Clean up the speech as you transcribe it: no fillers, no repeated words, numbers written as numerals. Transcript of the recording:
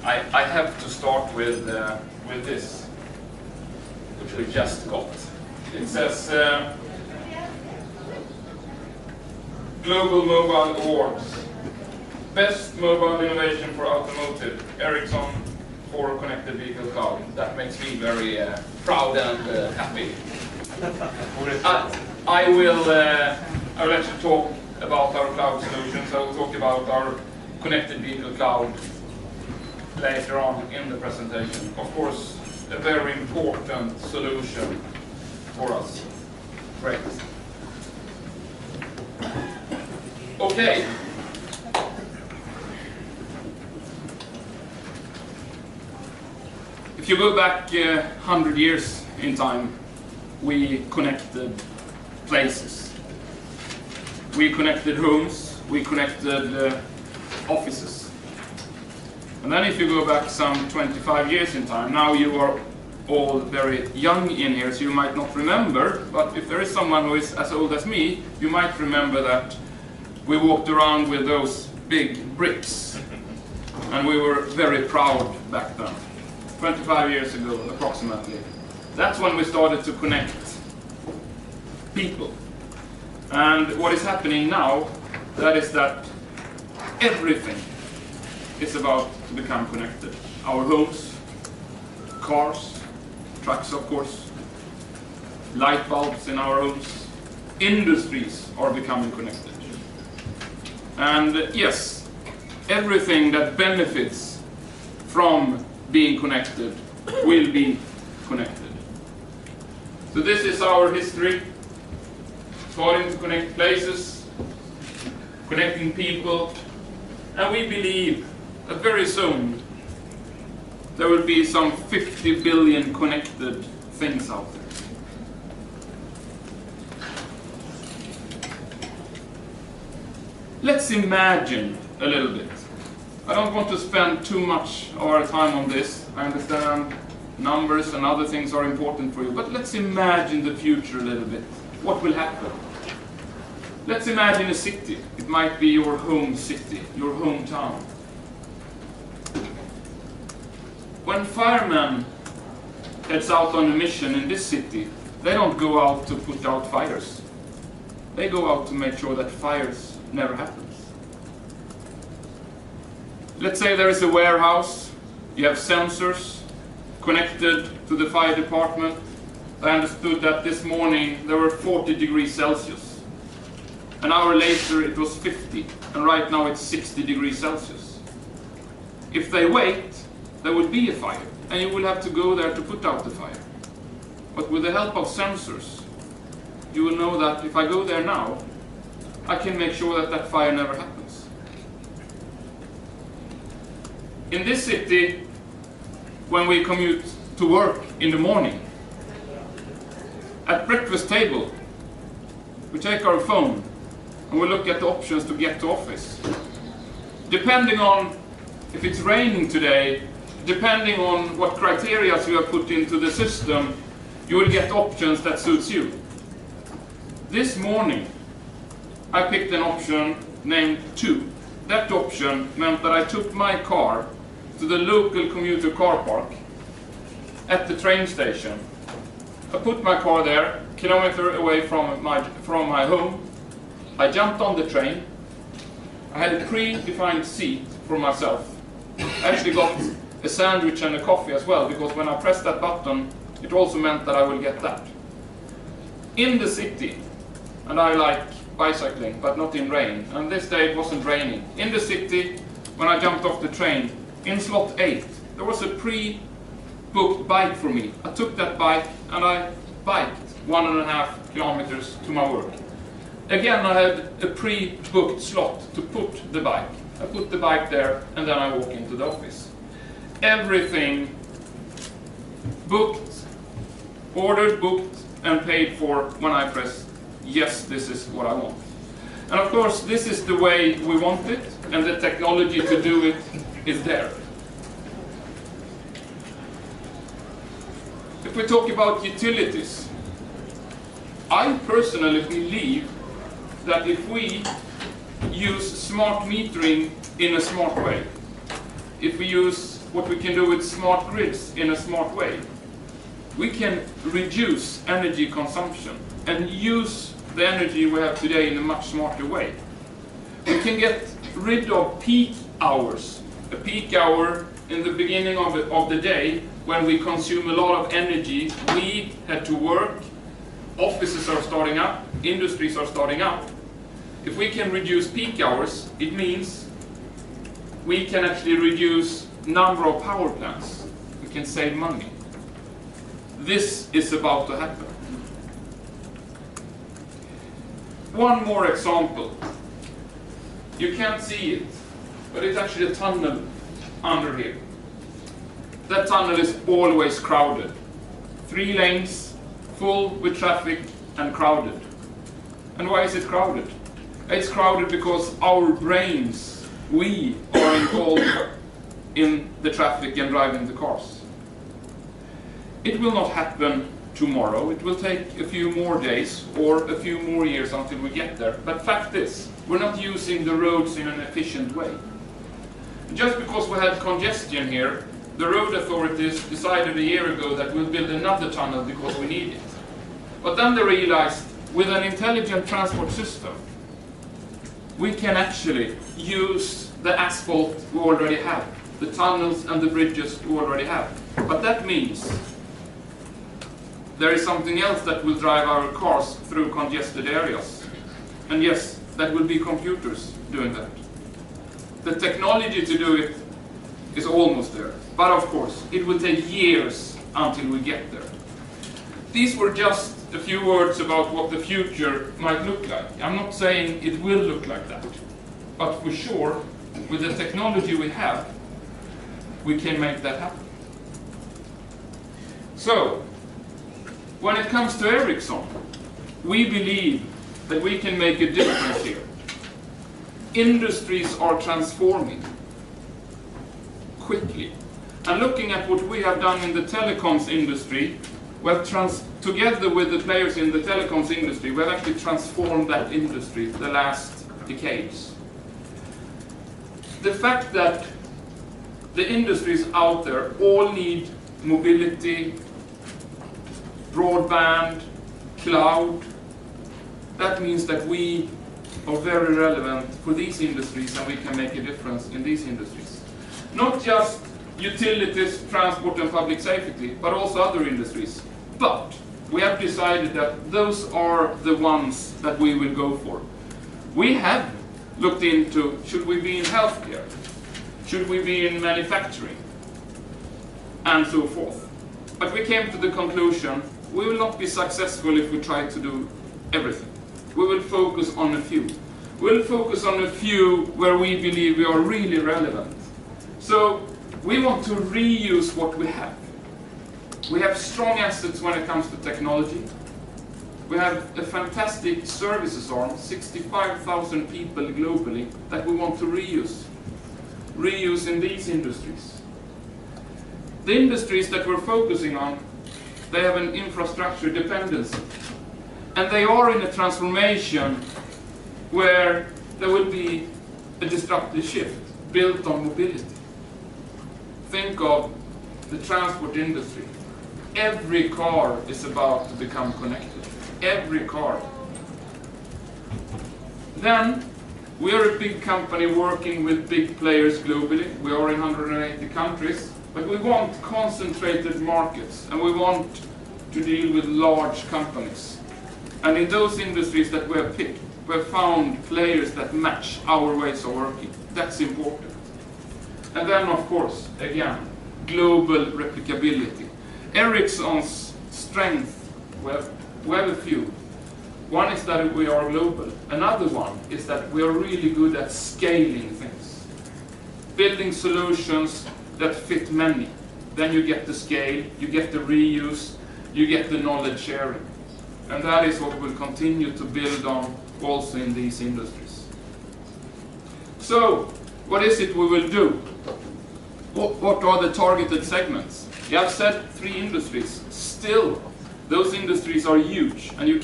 I have to start with this, which we just got. It says Global Mobile Awards. Best Mobile Innovation for Automotive, Ericsson for Connected Vehicle Cloud. That makes me very proud and happy. I will actually talk about our cloud solutions. I will talk about our Connected Vehicle Cloud later on in the presentation. Of course, a very important solution for us. Great. Okay. If you go back 100 years in time, we connected places. We connected homes, we connected offices. And then if you go back some 25 years in time, now you are all very young in here, so you might not remember, but if there is someone who is as old as me, you might remember that we walked around with those big bricks, and we were very proud back then. 25 years ago, approximately. That's when we started to connect people. And what is happening now, that is that everything is about to become connected. Our homes, cars, trucks of course, light bulbs in our homes, industries are becoming connected. And yes, everything that benefits from being connected will be connected. So this is our history, starting to connect places, connecting people, and we believe that very soon there will be some 50 billion connected things out there. Let's imagine a little bit. I don't want to spend too much of our time on this. I understand numbers and other things are important for you, but let's imagine the future a little bit. What will happen? Let's imagine a city. It might be your home city, your hometown. When firemen heads out on a mission in this city, they don't go out to put out fires. They go out to make sure that fires never happens. Let's say there is a warehouse, you have sensors connected to the fire department. I understood that this morning there were 40 degrees Celsius. An hour later it was 50, and right now it's 60 degrees Celsius. If they wait, there will be a fire, and you will have to go there to put out the fire. But with the help of sensors, you will know that if I go there now, I can make sure that that fire never happens. In this city, when we commute to work in the morning, at breakfast table, we take our phone and we look at the options to get to office. Depending on if it's raining today, depending on what criteria you have put into the system, you will get options that suits you. This morning, I picked an option named 2. That option meant that I took my car to the local commuter car park at the train station. I put my car there, a kilometer away from my home. I jumped on the train. I had a pre-defined seat for myself. I actually got a sandwich and a coffee as well, because when I pressed that button, it also meant that I will get that. In the city, and I like bicycling, but not in rain, and this day it wasn't raining. In the city, when I jumped off the train, in slot 8, there was a pre-booked bike for me. I took that bike and I biked 1.5 kilometers to my work. Again, I had a pre-booked slot to put the bike. I put the bike there and then I walk into the office. Everything booked, ordered, booked and paid for when I press yes, this is what I want. And of course, this is the way we want it, and the technology to do it is there. If we talk about utilities, I personally believe that if we use smart metering in a smart way, if we use what we can do with smart grids in a smart way, we can reduce energy consumption and use the energy we have today in a much smarter way. We can get rid of peak hours. A peak hour in the beginning of the day when we consume a lot of energy. We head to work, offices are starting up, industries are starting up. If we can reduce peak hours, it means we can actually reduce number of power plants. We can save money. This is about to happen. One more example. You can't see it, but it's actually a tunnel under here. That tunnel is always crowded. 3 lanes, full with traffic and crowded. And why is it crowded? It's crowded because our brains, we are involved in the traffic and driving the cars. It will not happen tomorrow. It will take a few more days or a few more years until we get there. But fact is, we're not using the roads in an efficient way. Just because we had congestion here, the road authorities decided a year ago that we'll build another tunnel because we need it. But then they realized with an intelligent transport system, we can actually use the asphalt we already have, the tunnels and the bridges we already have. But that means there is something else that will drive our cars through congested areas. And yes, that will be computers doing that. The technology to do it is almost there. But of course, it will take years until we get there. These were just a few words about what the future might look like. I'm not saying it will look like that. But for sure, with the technology we have, we can make that happen. So, when it comes to Ericsson, we believe that we can make a difference here. Industries are transforming quickly. And looking at what we have done in the telecoms industry, together with the players in the telecoms industry, we've actually transformed that industry the last decades. The fact that the industries out there all need mobility, broadband, cloud, that means that we are very relevant for these industries and we can make a difference in these industries. Not just utilities, transport and public safety, but also other industries. But we have decided that those are the ones that we will go for. We have looked into, should we be in healthcare? Should we be in manufacturing? And so forth. But we came to the conclusion, we will not be successful if we try to do everything. We will focus on a few. We'll focus on a few where we believe we are really relevant. So we want to reuse what we have. We have strong assets when it comes to technology. We have a fantastic services arm, 65,000 people globally, that we want to reuse. Reuse in these industries. The industries that we're focusing on, they have an infrastructure dependency. And they are in a transformation where there will be a disruptive shift built on mobility. Think of the transport industry. Every car is about to become connected. Every car. Then, we are a big company working with big players globally. We are in 180 countries. But we want concentrated markets, and we want to deal with large companies. And in those industries that we have picked, we have found players that match our ways of working. That's important. And then, of course, again, global replicability. Ericsson's strength, well, we have a few. One is that we are global. Another one is that we are really good at scaling things. Building solutions that fit many. Then you get the scale, you get the reuse, you get the knowledge sharing. And that is what we'll continue to build on also in these industries. So, what is it we will do? What are the targeted segments? I've said 3 industries. Still, those industries are huge, and you